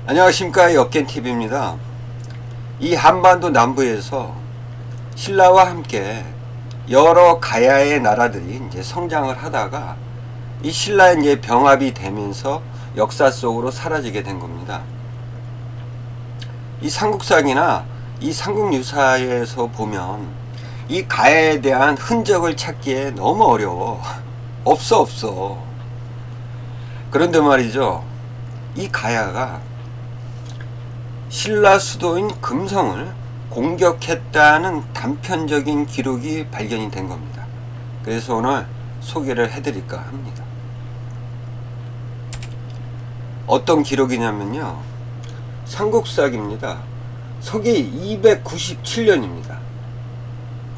안녕하십니까, 역겐TV입니다. 이 한반도 남부에서 신라와 함께 여러 가야의 나라들이 이제 성장을 하다가 이 신라 이제 병합이 되면서 역사 속으로 사라지게 된 겁니다. 이 삼국사기나 이 삼국유사에서 보면 이 가야에 대한 흔적을 찾기에 너무 어려워. 없어. 그런데 말이죠, 이 가야가 신라 수도인 금성을 공격했다는 단편적인 기록이 발견이 된 겁니다. 그래서 오늘 소개를 해드릴까 합니다. 어떤 기록이냐면요, 삼국사기입니다. 서기 297년입니다.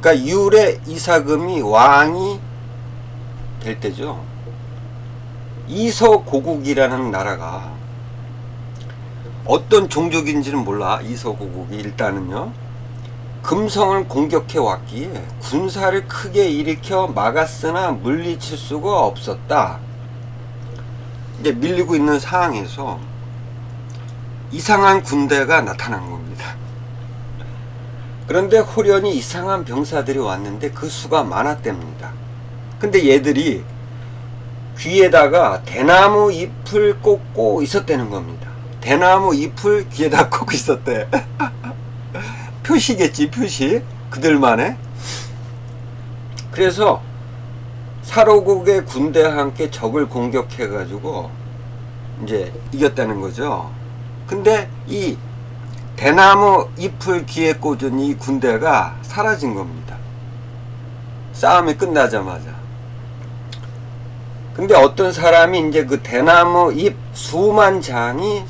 그러니까 유래 이사금이 왕이 될 때죠. 이서고국이라는 나라가 어떤 종족인지는 몰라. 이서고국이 일단은요, 금성을 공격해 왔기에 군사를 크게 일으켜 막았으나 물리칠 수가 없었다. 이제 밀리고 있는 상황에서 이상한 군대가 나타난 겁니다. 그런데 호련히 이상한 병사들이 왔는데 그 수가 많았답니다. 근데 얘들이 귀에다가 대나무 잎을 꽂고 있었다는 겁니다. 대나무 잎을 귀에다 꽂고 있었대. 표시겠지, 표시. 그들만의. 그래서 사로국의 군대와 함께 적을 공격해가지고 이제 이겼다는 거죠. 근데 이 대나무 잎을 귀에 꽂은 이 군대가 사라진 겁니다. 싸움이 끝나자마자. 근데 어떤 사람이 이제 그 대나무 잎 수만 장이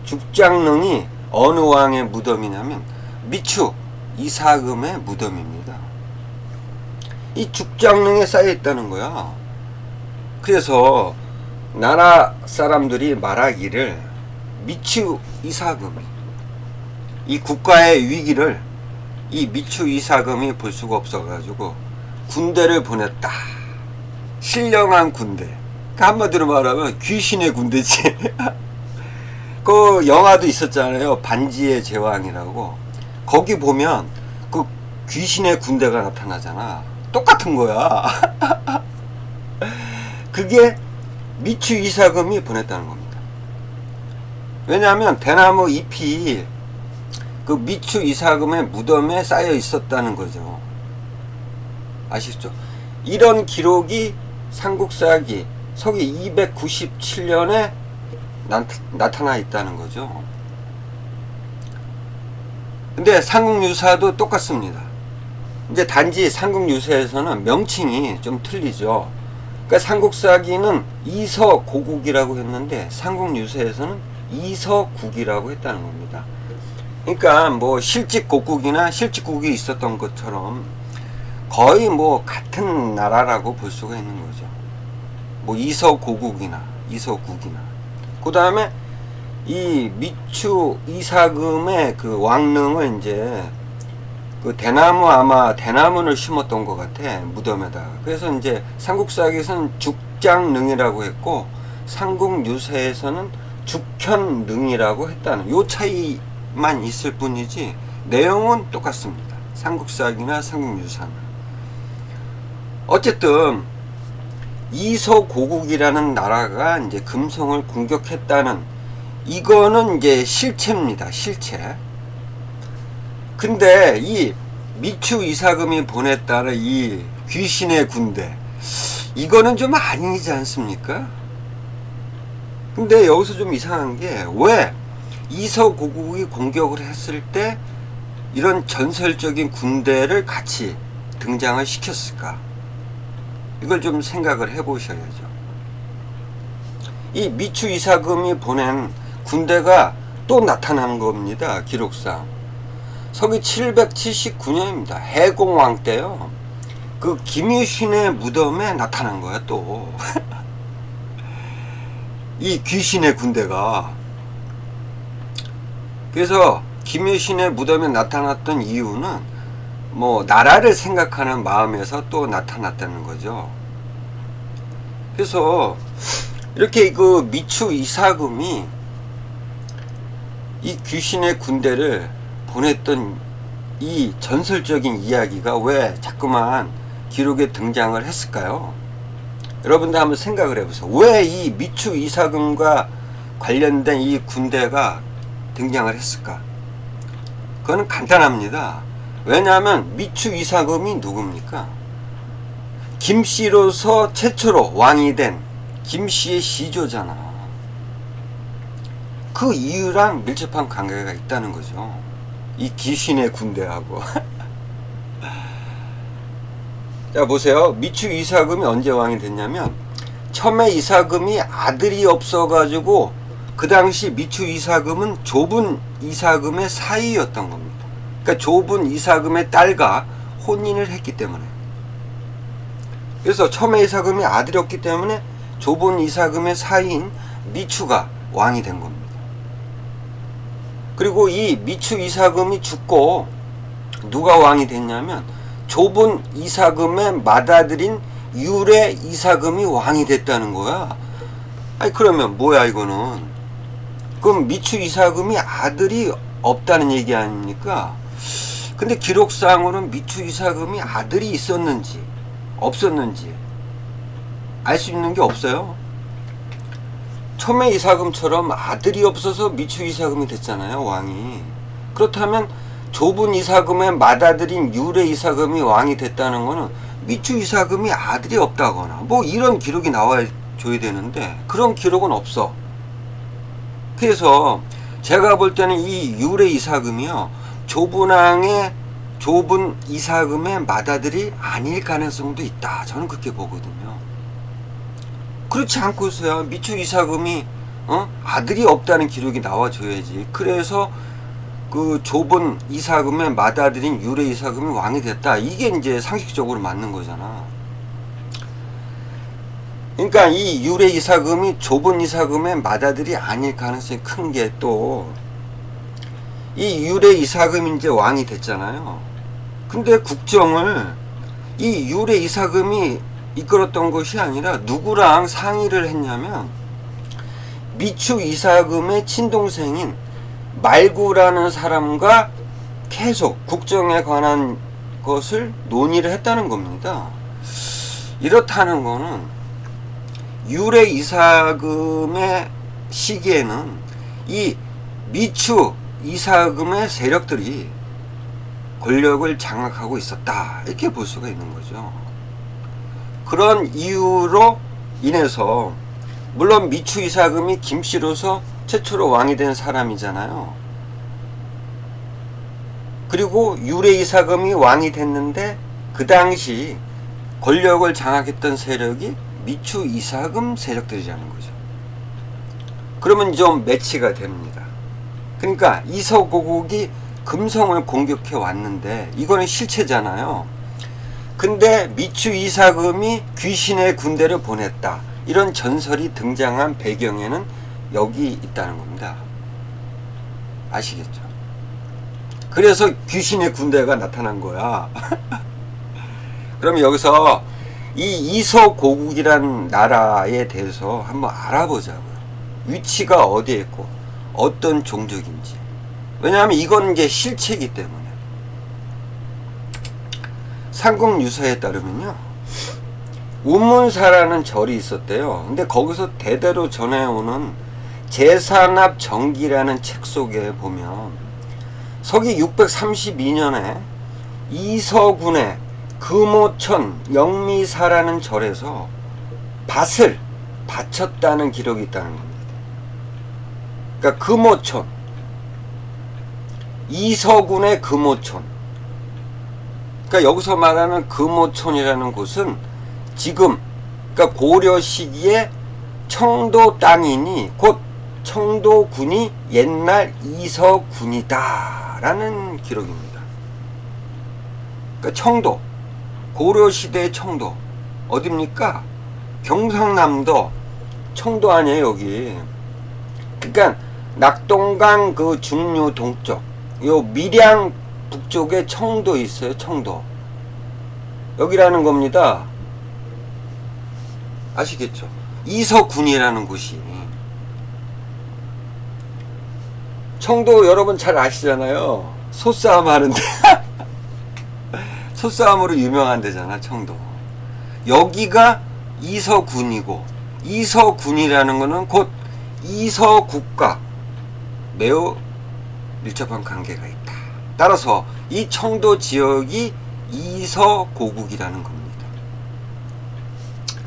죽장릉이 어느 왕의 무덤이냐면 미추 이사금의 무덤입니다. 이 죽장릉에 쌓여 있다는 거야. 그래서 나라 사람들이 말하기를 미추 이사금이, 이 국가의 위기를 이 미추 이사금이 볼 수가 없어가지고 군대를 보냈다. 신령한 군대. 한마디로 말하면 귀신의 군대지. 그 영화도 있었잖아요, 반지의 제왕이라고. 거기 보면 그 귀신의 군대가 나타나잖아. 똑같은 거야. 그게 미추 이사금이 보냈다는 겁니다. 왜냐하면 대나무 잎이 그 미추 이사금의 무덤에 쌓여 있었다는 거죠. 아시죠? 이런 기록이 삼국사기 서기 297년에 나타나 있다는 거죠. 근데 삼국유사도 똑같습니다. 이제 단지 삼국유사에서는 명칭이 좀 틀리죠. 그러니까 삼국사기는 이서고국이라고 했는데 삼국유사에서는 이서국이라고 했다는 겁니다. 그러니까 뭐 실직고국이나 실직국이 있었던 것처럼 거의 뭐 같은 나라라고 볼 수가 있는 거죠. 뭐 이서고국이나 이서국이나. 그 다음에 이 미추 이사금의 그 왕릉을 이제 그 아마 대나무를 심었던 것 같아, 무덤에다가. 그래서 이제 삼국사기에서는 죽장릉이라고 했고 삼국유사에서는 죽현릉이라고 했다는 요 차이만 있을 뿐이지 내용은 똑같습니다. 삼국사기나 삼국유사는. 어쨌든 이서고국이라는 나라가 이제 금성을 공격했다는, 이거는 이제 실체입니다. 실체. 근데 이 미추 이사금이 보냈다는 이 귀신의 군대, 이거는 좀 아니지 않습니까? 근데 여기서 좀 이상한 게, 왜 이서고국이 공격을 했을 때 이런 전설적인 군대를 같이 등장을 시켰을까? 이걸 좀 생각을 해 보셔야죠. 이 미추 이사금이 보낸 군대가 또 나타난 겁니다. 기록상 서기 779년입니다. 해공왕 때요, 그 김유신의 무덤에 나타난 거야 또. 이 귀신의 군대가. 그래서 김유신의 무덤에 나타났던 이유는 뭐 나라를 생각하는 마음에서 또 나타났다는 거죠. 그래서 이렇게 그 미추 이사금이 이 귀신의 군대를 보냈던 이 전설적인 이야기가 왜 자꾸만 기록에 등장을 했을까요? 여러분들 한번 생각을 해보세요. 왜 이 미추 이사금과 관련된 이 군대가 등장을 했을까? 그거는 간단합니다. 왜냐하면 미추 이사금이 누굽니까? 김씨로서 최초로 왕이 된 김씨의 시조잖아. 그 이유랑 밀접한 관계가 있다는 거죠. 이 귀신의 군대하고. 자, 보세요. 미추 이사금이 언제 왕이 됐냐면, 처음에 이사금이 아들이 없어가지고 그 당시 미추 이사금은 좁은 이사금의 사이였던 겁니다. 그러니까 좁은 이사금의 딸과 혼인을 했기 때문에. 그래서 처음에 이사금이 아들이 없기 때문에 좁은 이사금의 사이인 미추가 왕이 된 겁니다. 그리고 이 미추 이사금이 죽고 누가 왕이 됐냐면 좁은 이사금의 맏아들인 유레 이사금이 왕이 됐다는 거야. 아니 그러면 뭐야 이거는? 그럼 미추 이사금이 아들이 없다는 얘기 아닙니까? 근데 기록상으로는 미추 이사금이 아들이 있었는지 없었는지 알 수 있는 게 없어요. 처음에 이사금처럼 아들이 없어서 미추 이사금이 됐잖아요, 왕이. 그렇다면 좁은 이사금의 맏아들인 유레 이사금이 왕이 됐다는 거는 미추 이사금이 아들이 없다거나 뭐 이런 기록이 나와줘야 되는데 그런 기록은 없어. 그래서 제가 볼 때는 이 유레 이사금이요, 좁은 이사금의 맏아들이 아닐 가능성도 있다. 저는 그렇게 보거든요. 그렇지 않고서야 미추 이사금이 아들이 없다는 기록이 나와줘야지. 그래서 그 좁은 이사금의 맏아들인 유레 이사금이 왕이 됐다. 이게 이제 상식적으로 맞는 거잖아. 그러니까 이 유레 이사금이 좁은 이사금의 맏아들이 아닐 가능성이 큰 게 또 이 유레 이사금이 이제 왕이 됐잖아요. 근데 국정을 이 유레 이사금이 이끌었던 것이 아니라 누구랑 상의를 했냐면 미추 이사금의 친동생인 말구라는 사람과 계속 국정에 관한 것을 논의를 했다는 겁니다. 이렇다는 거는 유레 이사금의 시기에는 이 미추 이사금의 세력들이 권력을 장악하고 있었다, 이렇게 볼 수가 있는 거죠. 그런 이유로 인해서 물론 미추 이사금이 김씨로서 최초로 왕이 된 사람이잖아요. 그리고 유레 이사금이 왕이 됐는데 그 당시 권력을 장악했던 세력이 미추 이사금 세력들이라는 거죠. 그러면 좀 매치가 됩니다. 그러니까 이서고국이 금성을 공격해 왔는데 이거는 실체잖아요. 근데 미추 이사금이 귀신의 군대를 보냈다, 이런 전설이 등장한 배경에는 여기 있다는 겁니다. 아시겠죠? 그래서 귀신의 군대가 나타난 거야. 그럼 여기서 이 이서고국이란 나라에 대해서 한번 알아보자고요. 위치가 어디에 있고 어떤 종족인지. 왜냐하면 이건 이제 실체이기 때문에. 삼국유사에 따르면요, 운문사라는 절이 있었대요. 근데 거기서 대대로 전해오는 제산합 정기라는 책 속에 보면 서기 632년에 이서군의 금오천 영미사라는 절에서 밭을 바쳤다는 기록이 있다는 겁니다. 그러니까 금오천, 이서군의 금오천. 그러니까 여기서 말하는 금오천이라는 곳은 지금 그러니까 고려 시기에 청도 땅이니 곧 청도군이 옛날 이서군이다 라는 기록입니다. 그러니까 청도, 고려 시대의 청도 어딥니까? 경상남도 청도 아니에요 여기. 그러니까 낙동강 그 중류 동쪽, 요 밀양 북쪽에 청도 있어요. 청도 여기라는 겁니다. 아시겠죠? 이서군이라는 곳이. 청도 여러분 잘 아시잖아요. 소싸움 하는데 소싸움으로 유명한 데잖아, 청도. 여기가 이서군이고, 이서군이라는 거는 곧 이서국과 매우 밀접한 관계가 있다. 따라서 이 청도 지역이 이서고국이라는 겁니다.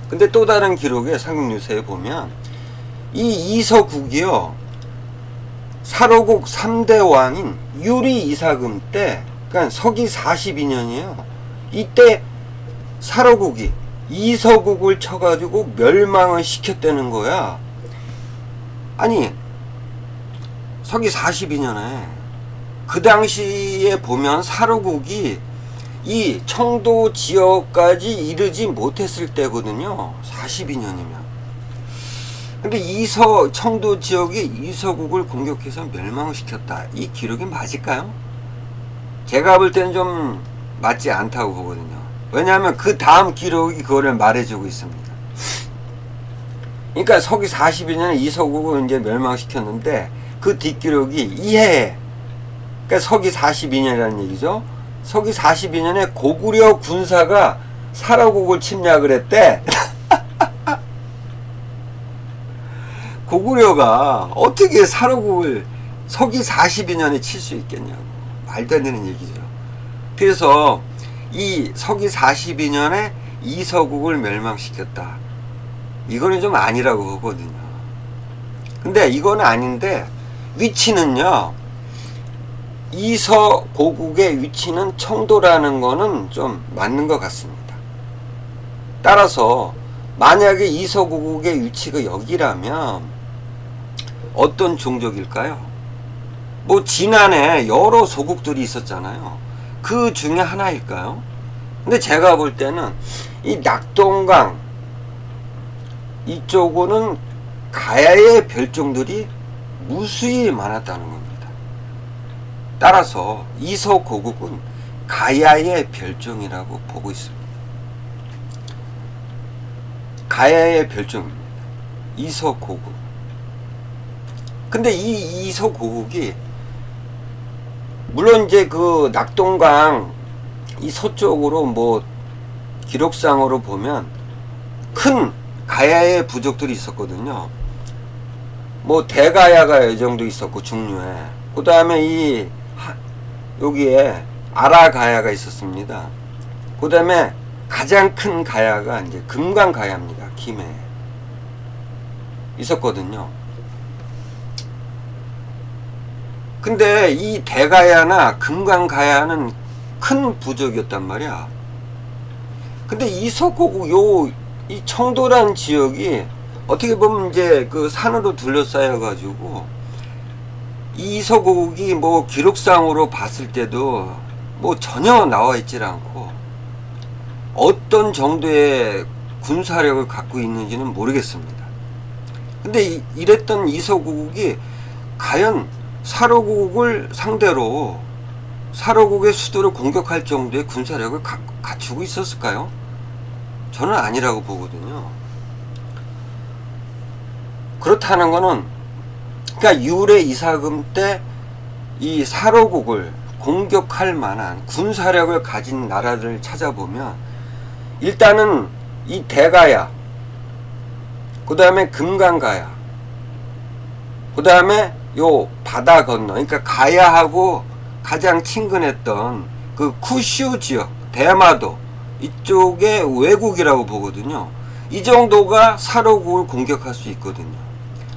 근데 또 다른 기록에 삼국유세에 보면 이 이서국이요, 사로국 3대 왕인 유리 이사금 때, 그러니까 서기 42년이에요. 이때 사로국이 이서국을 쳐가지고 멸망을 시켰다는 거야. 아니, 서기 42년에 그 당시에 보면 사로국이 이 청도 지역까지 이르지 못했을 때거든요. 42년이면. 근데 청도 지역이 이서국을 공격해서 멸망을 시켰다. 이 기록이 맞을까요? 제가 볼 때는 좀 맞지 않다고 보거든요. 왜냐하면 그 다음 기록이 그거를 말해주고 있습니다. 그러니까 서기 42년에 이서국을 이제 멸망시켰는데 그 뒷기록이 이해해. 그러니까 서기 42년이라는 얘기죠. 서기 42년에 고구려 군사가 사로국을 침략을 했대. 고구려가 어떻게 사로국을 서기 42년에 칠 수 있겠냐고. 말도 안 되는 얘기죠. 그래서 이 서기 42년에 이서국을 멸망시켰다. 이거는 좀 아니라고 보거든요. 근데 이거는 아닌데 위치는요, 이서고국의 위치는 청도라는 거는 좀 맞는 것 같습니다. 따라서 만약에 이서고국의 위치가 여기라면 어떤 종족일까요? 뭐 지난해 여러 소국들이 있었잖아요. 그 중에 하나일까요? 근데 제가 볼 때는 이 낙동강 이쪽은 가야의 별종들이 무수히 많았다는 겁니다. 따라서 이서고국은 가야의 별종이라고 보고 있습니다. 가야의 별종입니다. 이서고국. 근데 이 이서고국이 물론 이제 그 낙동강 이 서쪽으로 뭐 기록상으로 보면 큰 가야의 부족들이 있었거든요. 뭐 대가야가 이 정도 있었고 중류에, 그 다음에 여기에 아라가야가 있었습니다. 그 다음에 가장 큰 가야가 이제 금강가야입니다. 김해 있었거든요. 근데 이 대가야나 금강가야는 큰 부족이었단 말이야. 근데 이서고국 이 청도란 지역이 어떻게 보면 이제 그 산으로 둘러싸여 가지고 이서고국이 뭐 기록상으로 봤을 때도 뭐 전혀 나와 있질 않고 어떤 정도의 군사력을 갖고 있는지는 모르겠습니다. 근데 이랬던 이서고국이 과연 사로국을 상대로 사로국의 수도를 공격할 정도의 군사력을 갖추고 있었을까요? 저는 아니라고 보거든요. 그렇다는 거는, 그러니까 유래 이사금 때 이 사로국을 공격할 만한 군사력을 가진 나라들을 찾아보면 일단은 이 대가야, 그 다음에 금강가야, 그 다음에 요 바다 건너, 그러니까 가야하고 가장 친근했던 그 쿠슈 지역, 대마도 이쪽의 왜국이라고 보거든요. 이 정도가 사로국을 공격할 수 있거든요.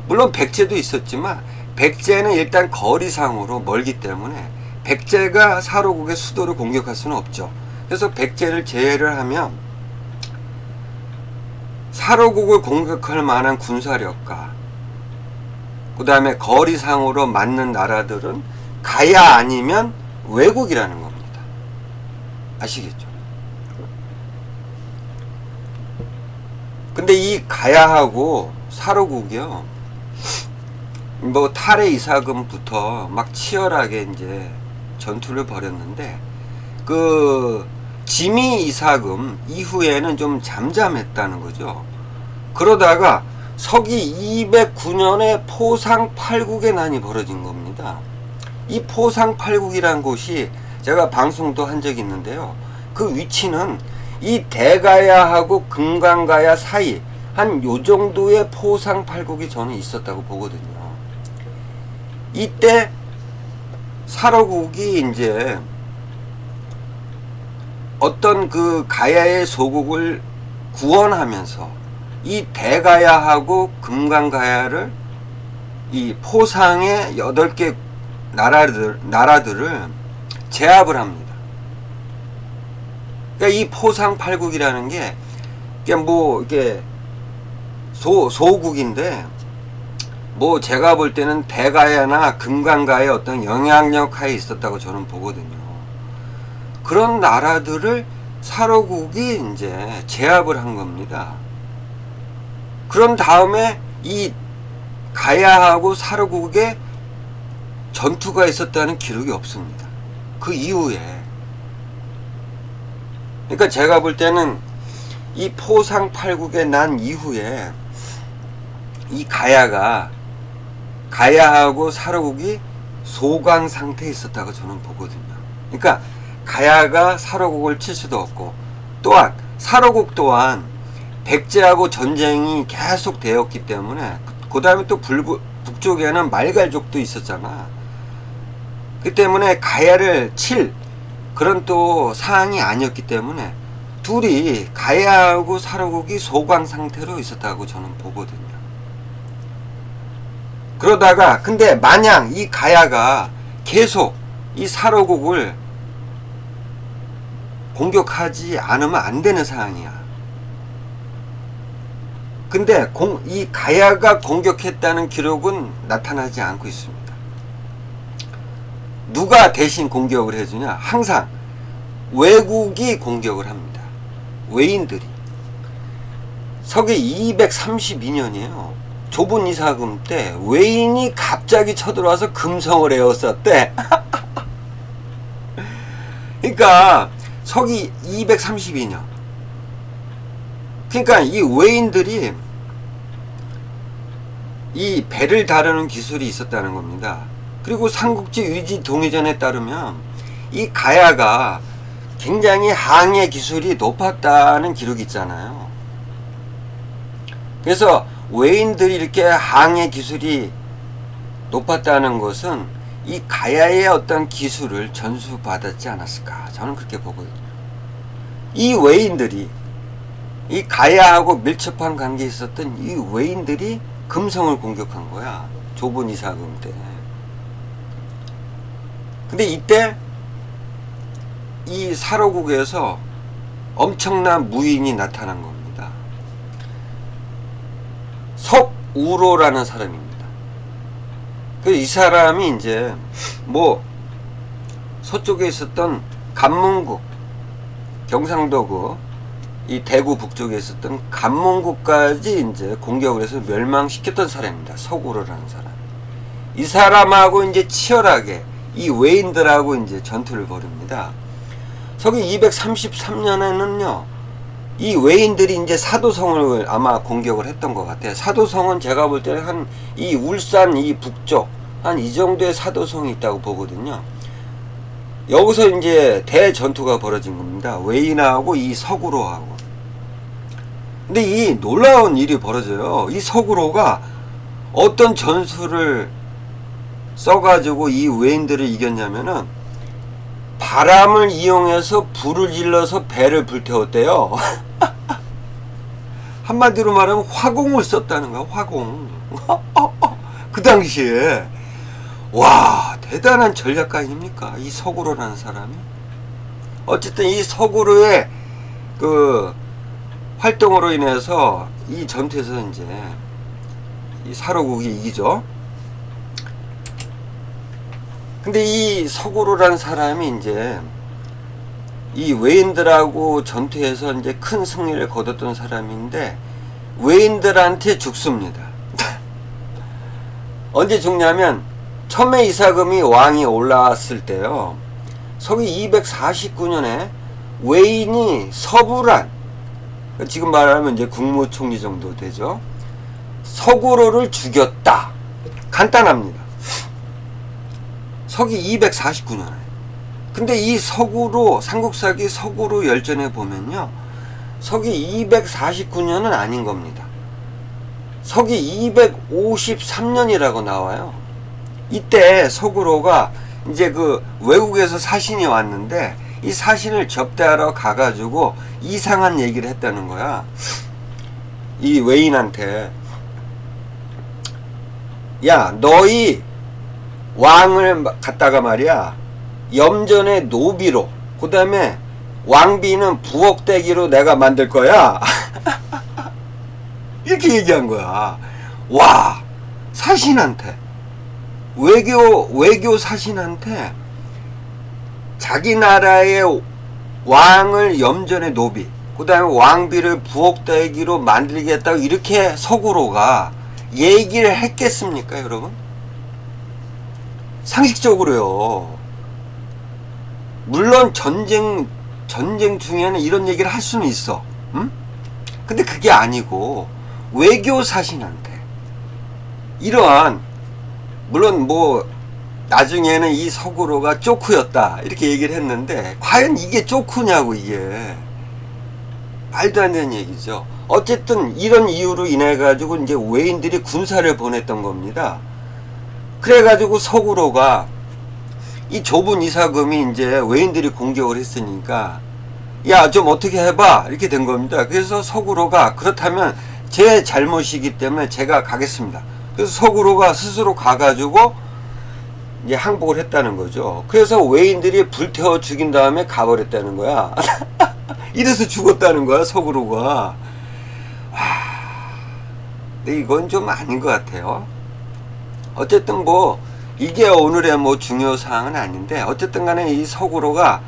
물론 백제도 있었지만 백제는 일단 거리상으로 멀기 때문에 백제가 사로국의 수도를 공격할 수는 없죠. 그래서 백제를 제외를 하면 사로국을 공격할 만한 군사력과 그 다음에 거리상으로 맞는 나라들은 가야 아니면 왜국이라는 겁니다. 아시겠죠? 근데 이 가야하고 사로국이요, 뭐 탈의 이사금부터 막 치열하게 이제 전투를 벌였는데 그 지미 이사금 이후에는 좀 잠잠했다는 거죠. 그러다가 서기 209년에 포상팔국의 난이 벌어진 겁니다. 이 포상팔국이란 곳이 제가 방송도 한 적이 있는데요. 그 위치는 이 대가야하고 금강가야 사이 한 요 정도의 포상팔국이 저는 있었다고 보거든요. 이때 사로국이 이제 어떤 그 가야의 소국을 구원하면서 이 대가야하고 금강가야를 이 포상의 8개 나라들을 제압을 합니다. 그러니까 이 포상팔국이라는 게 뭐 이게 소국인데 뭐 제가 볼 때는 대가야나 금강가의 어떤 영향력 하에 있었다고 저는 보거든요. 그런 나라들을 사로국이 이제 제압을 한 겁니다. 그런 다음에 이 가야하고 사로국의 전투가 있었다는 기록이 없습니다. 그 이후에. 그러니까 제가 볼 때는 이 포상팔국의 난 이후에 이 가야하고 사로국이 소강 상태에 있었다고 저는 보거든요. 그러니까 가야가 사로국을 칠 수도 없고, 또한 사로국 또한 백제하고 전쟁이 계속 되었기 때문에, 그 다음에 또 북쪽에는 말갈족도 있었잖아. 그 때문에 가야를 칠 그런 또 사항이 아니었기 때문에 둘이 가야하고 사로국이 소강 상태로 있었다고 저는 보거든요. 그러다가 근데 만약 이 가야가 계속 이 사로국을 공격하지 않으면 안 되는 상황이야. 근데 이 가야가 공격했다는 기록은 나타나지 않고 있습니다. 누가 대신 공격을 해주냐? 항상 외국이 공격을 합니다. 외인들이. 서기 232년이에요. 좁은 이사금 때 외인이 갑자기 쳐들어와서 금성을 에웠었대. 그러니까 서기 232년. 그러니까 이 외인들이 이 배를 다루는 기술이 있었다는 겁니다. 그리고 삼국지 위지 동의전에 따르면 이 가야가 굉장히 항해 기술이 높았다는 기록이 있잖아요. 그래서 외인들이 이렇게 항해 기술이 높았다는 것은 이 가야의 어떤 기술을 전수받았지 않았을까, 저는 그렇게 보거든요. 이 외인들이, 이 가야하고 밀접한 관계에 있었던 이 외인들이 금성을 공격한 거야. 좁은 이사금 때. 근데 이때 이 사로국에서 엄청난 무인이 나타난 겁니다. 석우로라는 사람입니다. 이 사람이 이제 뭐 서쪽에 있었던 간문국, 경상도 이 대구 북쪽에 있었던 간문국까지 이제 공격을 해서 멸망시켰던 사람입니다. 석우로라는 사람. 이 사람하고 이제 치열하게 이 외인들하고 이제 전투를 벌입니다. 서기 233년에는요, 이 외인들이 이제 사도성을 아마 공격을 했던 것 같아요. 사도성은 제가 볼 때는 한 이 울산 이 북쪽 한 이 정도의 사도성이 있다고 보거든요. 여기서 이제 대전투가 벌어진 겁니다. 외인하고 이 석우로하고. 근데 이 놀라운 일이 벌어져요. 이 석우로가 어떤 전술을 써가지고 이 외인들을 이겼냐면은 바람을 이용해서 불을 질러서 배를 불태웠대요. 한마디로 말하면 화공을 썼다는 거야. 화공. 그 당시에 와, 대단한 전략가입니까? 이 석우로라는 사람이. 어쨌든 이 석우로의 그 활동으로 인해서 이 전투에서 이제 이 사로국이 이기죠. 근데 이 석우로라는 사람이 이제 이 외인들하고 전투에서 이제 큰 승리를 거뒀던 사람인데 외인들한테 죽습니다. 언제 죽냐면 첨예 이사금이 왕이 올라왔을 때요. 서기 249년에 외인이 서부란, 지금 말하면 이제 국무총리 정도 되죠. 서구로를 죽였다. 간단합니다. 서기 249년에. 근데 이 서구로, 삼국사기 서구로 열전에 보면요, 서기 249년은 아닌 겁니다. 서기 253년이라고 나와요. 이때 서구로가 이제 그 외국에서 사신이 왔는데 이 사신을 접대하러 가가지고 이상한 얘기를 했다는 거야. 이 외인한테, 야, 너희 왕을 갖다가 말이야, 염전의 노비로, 그 다음에 왕비는 부엌대기로 내가 만들 거야. 이렇게 얘기한 거야. 와, 사신한테, 외교 사신한테 자기 나라의 왕을 염전의 노비, 그 다음에 왕비를 부엌대기로 만들겠다고 이렇게 서구로가 얘기를 했겠습니까, 여러분? 상식적으로요. 물론 전쟁 중에는 이런 얘기를 할 수는 있어. 응? 근데 그게 아니고 외교 사신한테 이러한, 물론 뭐 나중에는 이 서구로가 쪼크였다 이렇게 얘기를 했는데 과연 이게 쪼크냐고, 이게 말도 안 되는 얘기죠. 어쨌든 이런 이유로 인해 가지고 이제 외인들이 군사를 보냈던 겁니다. 그래 가지고 서구로가 이 좁은 이사금이 이제 외인들이 공격을 했으니까, 야, 좀 어떻게 해봐 이렇게 된 겁니다. 그래서 서구로가, 그렇다면 제 잘못이기 때문에 제가 가겠습니다. 그래서 서구로가 스스로 가가지고 이제 항복을 했다는 거죠. 그래서 외인들이 불태워 죽인 다음에 가버렸다는 거야. 이래서 죽었다는 거야, 서구로가. 와, 근데 이건 좀 아닌 것 같아요. 어쨌든 뭐 이게 오늘의 뭐 중요 사항은 아닌데, 어쨌든 간에 이 서구로가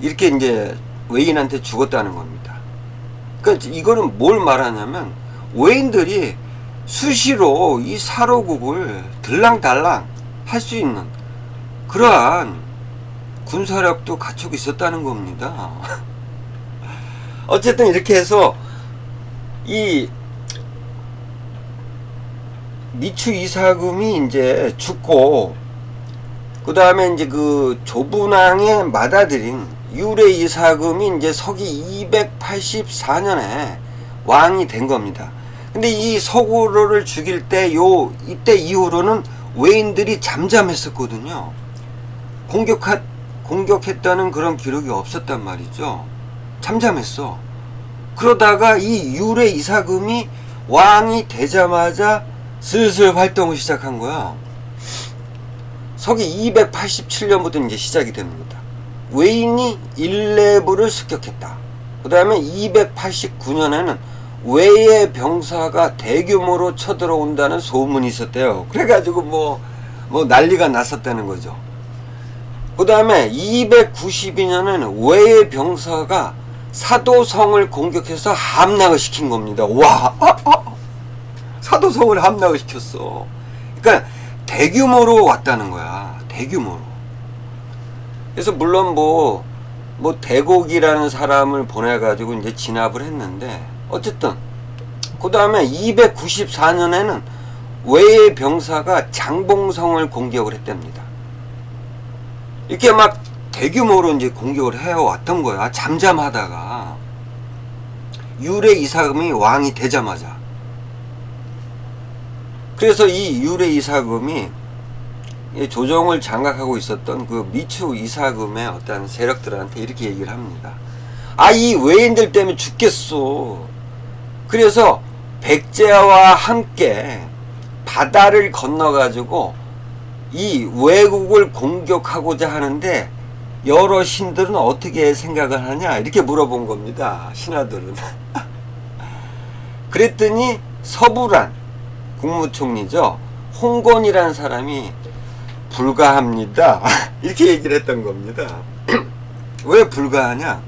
이렇게 이제 외인한테 죽었다는 겁니다. 그러니까 이거는 뭘 말하냐면, 외인들이 수시로 이 사로국을 들랑달랑 할 수 있는 그러한 군사력도 갖추고 있었다는 겁니다. 어쨌든 이렇게 해서 이 미추 이사금이 이제 죽고, 그 다음에 이제 그 조분왕에 맏아들인 유래 이사금이 이제 서기 284년에 왕이 된 겁니다. 근데 이 서구로를 죽일 때 이때 이후로는 외인들이 잠잠했었거든요. 공격했다는 그런 기록이 없었단 말이죠. 잠잠했어. 그러다가 이 유래 이사금이 왕이 되자마자 슬슬 활동을 시작한 거야. 서기 287년부터 이제 시작이 됩니다. 외인이 일레부를 습격했다. 그 다음에 289년에는 외의 병사가 대규모로 쳐들어온다는 소문이 있었대요. 그래가지고 뭐 난리가 났었다는 거죠. 그 다음에 292년에는 외의 병사가 사도성을 공격해서 함락을 시킨 겁니다. 와, 사도성을 함락을 시켰어. 그러니까 대규모로 왔다는 거야. 대규모로. 그래서 물론 뭐 대곡이라는 사람을 보내가지고 이제 진압을 했는데, 어쨌든 그 다음에 294년에는 외의 병사가 장봉성을 공격을 했답니다. 이렇게 막 대규모로 이제 공격을 해왔던 거야. 잠잠하다가 유래 이사금이 왕이 되자마자. 그래서 이 유래 이사금이 조정을 장악하고 있었던 그 미추 이사금의 어떤 세력들한테 이렇게 얘기를 합니다. 아, 이 외인들 때문에 죽겠어. 그래서 백제와 함께 바다를 건너가지고 이 외국을 공격하고자 하는데 여러 신들은 어떻게 생각을 하냐 이렇게 물어본 겁니다. 신하들은. 그랬더니 서부란 국무총리죠, 홍건이라는 사람이 불가합니다 이렇게 얘기를 했던 겁니다. 왜 불가하냐?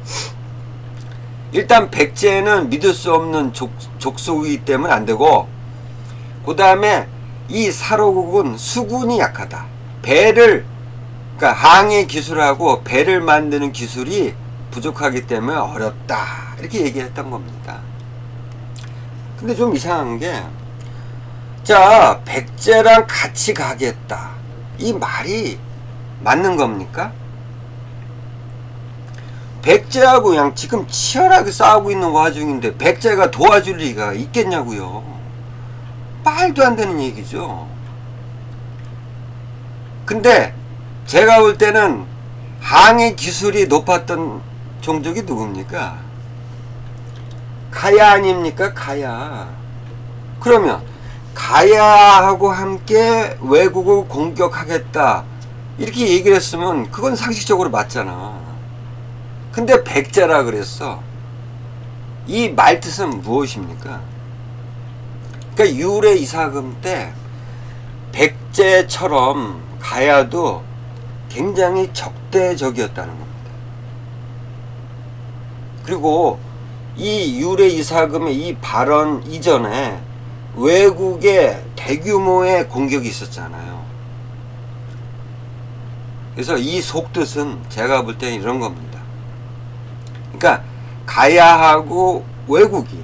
일단 백제는 믿을 수 없는 족속이기 때문에 안 되고, 그 다음에 이 사로국은 수군이 약하다. 그러니까 항해 기술하고 배를 만드는 기술이 부족하기 때문에 어렵다 이렇게 얘기했던 겁니다. 근데 좀 이상한 게, 자, 백제랑 같이 가겠다. 이 말이 맞는 겁니까? 백제하고 그냥 지금 치열하게 싸우고 있는 와중인데 백제가 도와줄 리가 있겠냐고요. 말도 안 되는 얘기죠. 근데 제가 볼 때는 항해 기술이 높았던 종족이 누굽니까? 가야 아닙니까? 가야. 그러면 가야하고 함께 외국을 공격하겠다 이렇게 얘기를 했으면 그건 상식적으로 맞잖아. 근데 백제라 그랬어. 이 말 뜻은 무엇입니까? 그러니까 유래 이사금 때 백제처럼 가야도 굉장히 적대적이었다는 겁니다. 그리고 이 유래 이사금의 이 발언 이전에 외국의 대규모의 공격이 있었잖아요. 그래서 이 속뜻은 제가 볼 때는 이런 겁니다. 그러니까 가야하고 외국이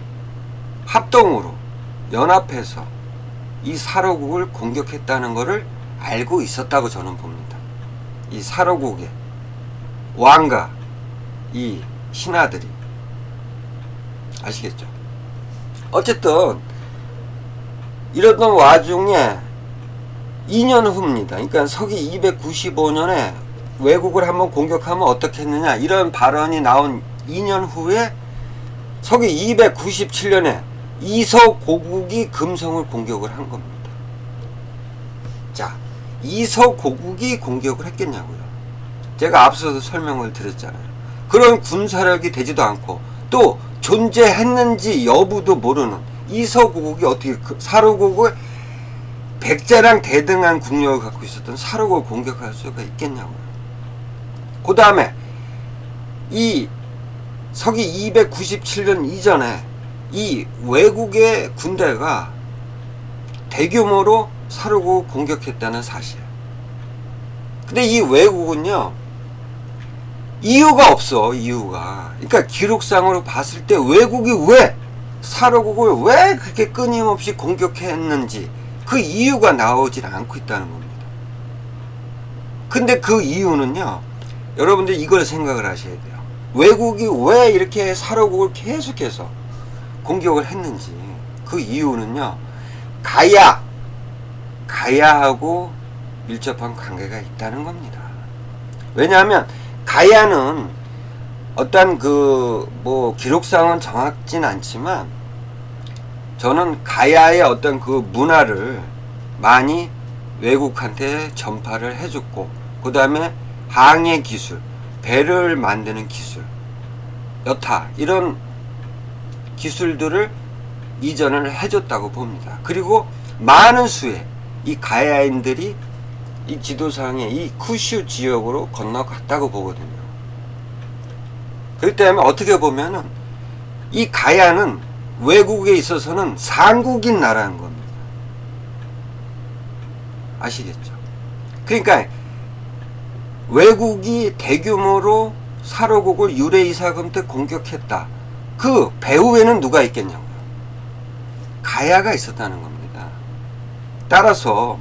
합동으로 연합해서 이 사로국을 공격했다는 것을 알고 있었다고 저는 봅니다. 이 사로국의 왕과 이 신하들이. 아시겠죠? 어쨌든 이러던 와중에 2년 후입니다. 그러니까 서기 295년에 외국을 한번 공격하면 어떻겠느냐 이런 발언이 나온 2년 후에 서기 297년에 이서고국이 금성을 공격을 한 겁니다. 자, 이서고국이 공격을 했겠냐고요. 제가 앞서서 설명을 드렸잖아요. 그런 군사력이 되지도 않고 또 존재했는지 여부도 모르는 이서고국이 어떻게 사로국을 백제랑 대등한 국력을 갖고 있었던 사로국을 공격할 수가 있겠냐고요. 그 다음에 이 서기 297년 이전에 이 외국의 군대가 대규모로 사로국을 공격했다는 사실. 근데 이 외국은요 이유가 없어. 이유가. 그러니까 기록상으로 봤을 때 외국이 왜 사로국을 왜 그렇게 끊임없이 공격했는지 그 이유가 나오질 않고 있다는 겁니다. 근데 그 이유는요 여러분들 이걸 생각을 하셔야 돼요. 외국이 왜 이렇게 사로국을 계속해서 공격을 했는지 그 이유는요 가야하고 밀접한 관계가 있다는 겁니다. 왜냐하면 가야는 어떤 기록상은 정확진 않지만 저는 가야의 어떤 그 문화를 많이 외국한테 전파를 해줬고 그 다음에 항해 기술, 배를 만드는 기술, 여타 이런 기술들을 이전을 해줬다고 봅니다. 그리고 많은 수의 이 가야인들이 이 지도상에 이 쿠슈 지역으로 건너갔다고 보거든요. 그렇기 때문에 어떻게 보면은 이 가야는 외국에 있어서는 상국인 나라인 겁니다. 아시겠죠? 그러니까 외국이 대규모로 사로국을 유래이사금 때 공격했다. 그 배후에는 누가 있겠냐고요. 가야가 있었다는 겁니다. 따라서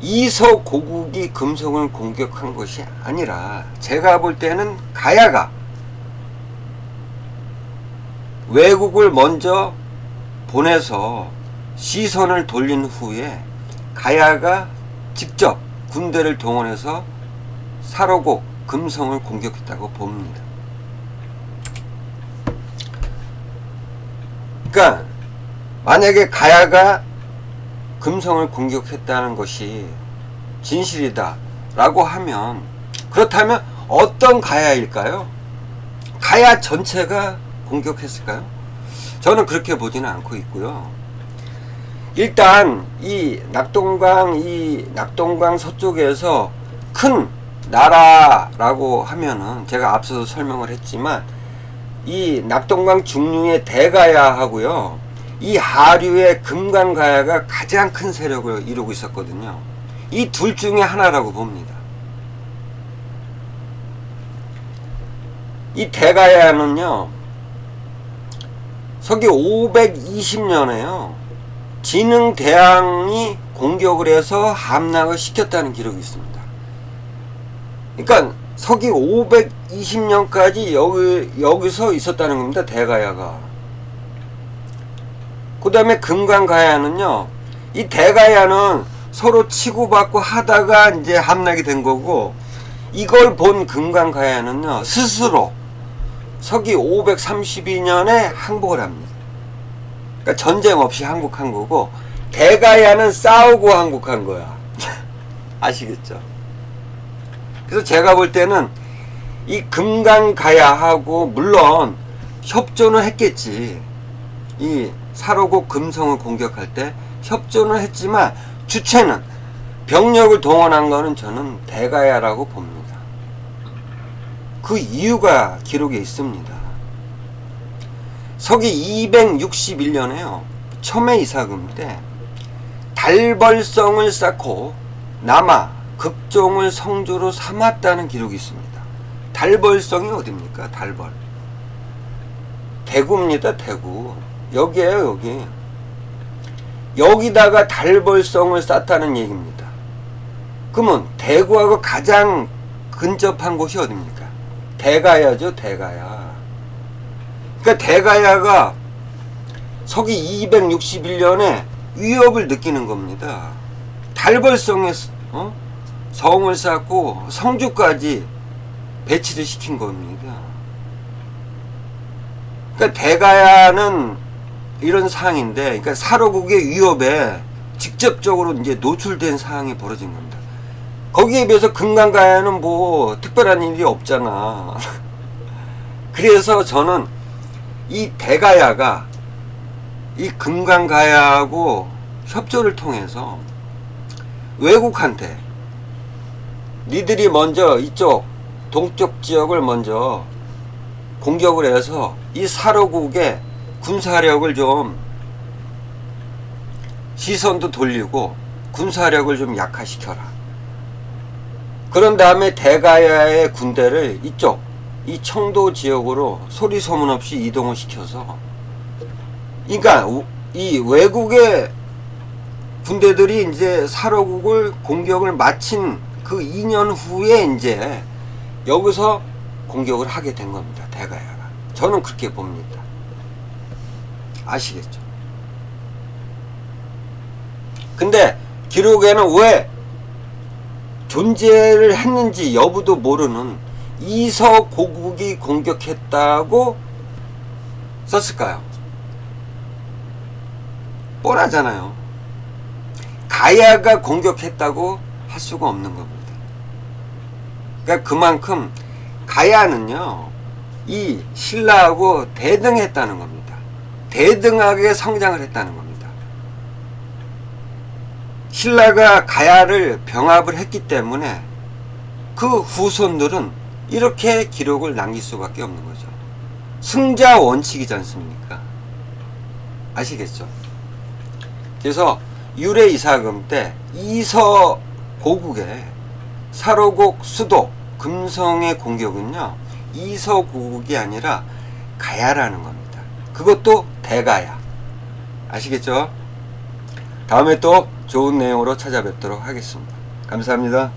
이서고국이 금성을 공격한 것이 아니라 제가 볼 때는 가야가 외국을 먼저 보내서 시선을 돌린 후에 가야가 직접 군대를 동원해서 사로국 금성을 공격했다고 봅니다. 그러니까 만약에 가야가 금성을 공격했다는 것이 진실이다 라고 하면 그렇다면 어떤 가야일까요? 가야 전체가 공격했을까요? 저는 그렇게 보지는 않고 있고요. 일단 이 낙동강 서쪽에서 큰 나라라고 하면은 제가 앞서서 설명을 했지만 이 낙동강 중류의 대가야하고요 이 하류의 금강가야가 가장 큰 세력을 이루고 있었거든요. 이 둘 중에 하나라고 봅니다. 이 대가야는요 서기 520년에요 진흥대왕이 공격을 해서 함락을 시켰다는 기록이 있습니다. 그러니까 서기 520년까지 여기서 있었다는 겁니다. 대가야가. 그 다음에 금강가야는요, 이 대가야는 서로 치고받고 하다가 이제 함락이 된 거고, 이걸 본 금강가야는요, 스스로 서기 532년에 항복을 합니다. 그러니까 전쟁 없이 항복한 거고, 대가야는 싸우고 항복한 거야. 아시겠죠? 그래서 제가 볼 때는 이 금강가야하고 물론 협조는 했겠지. 이 사로국 금성을 공격할 때 협조는 했지만 주체는, 병력을 동원한 거는 저는 대가야라고 봅니다. 그 이유가 기록에 있습니다. 서기 261년에요. 첨예 이사금 때 달벌성을 쌓고 남아 극종을 성주로 삼았다는 기록이 있습니다. 달벌성이 어딥니까? 달벌. 대구입니다. 대구. 여기에요. 여기. 여기다가 달벌성을 쌓았다는 얘기입니다. 그러면 대구하고 가장 근접한 곳이 어딥니까? 대가야죠. 대가야. 그러니까 대가야가 서기 261년에 위협을 느끼는 겁니다. 달벌성에 성을 쌓고 성주까지 배치를 시킨 겁니다. 그러니까 대가야는 이런 상황인데, 그러니까 사로국의 위협에 직접적으로 이제 노출된 상황이 벌어진 겁니다. 거기에 비해서 금강가야는 뭐 특별한 일이 없잖아. 그래서 저는 이 대가야가 이 금강가야하고 협조를 통해서 외국한테 니들이 먼저 이쪽 동쪽 지역을 먼저 공격을 해서 이 사로국의 군사력을 좀 시선도 돌리고 군사력을 좀 약화시켜라. 그런 다음에 대가야의 군대를 이쪽 이 청도 지역으로 소리 소문 없이 이동을 시켜서, 그러니까 이 외국의 군대들이 이제 사로국을 공격을 마친 그 2년 후에 이제 여기서 공격을 하게 된 겁니다. 대가야가. 저는 그렇게 봅니다. 아시겠죠? 근데 기록에는 왜 존재를 했는지 여부도 모르는 이서고국이 공격했다고 썼을까요? 뻔하잖아요. 가야가 공격했다고 할 수가 없는 겁니다. 그러니까 그만큼 가야는요, 이 신라하고 대등했다는 겁니다. 대등하게 성장을 했다는 겁니다. 신라가 가야를 병합을 했기 때문에 그 후손들은 이렇게 기록을 남길 수밖에 없는 거죠. 승자 원칙이지 않습니까? 아시겠죠? 그래서 유래 이사금 때 이서고국의 사로국 수도 금성의 공격은요, 이서고국이 아니라 가야라는 겁니다. 그것도 대가야. 아시겠죠? 다음에 또 좋은 내용으로 찾아뵙도록 하겠습니다. 감사합니다.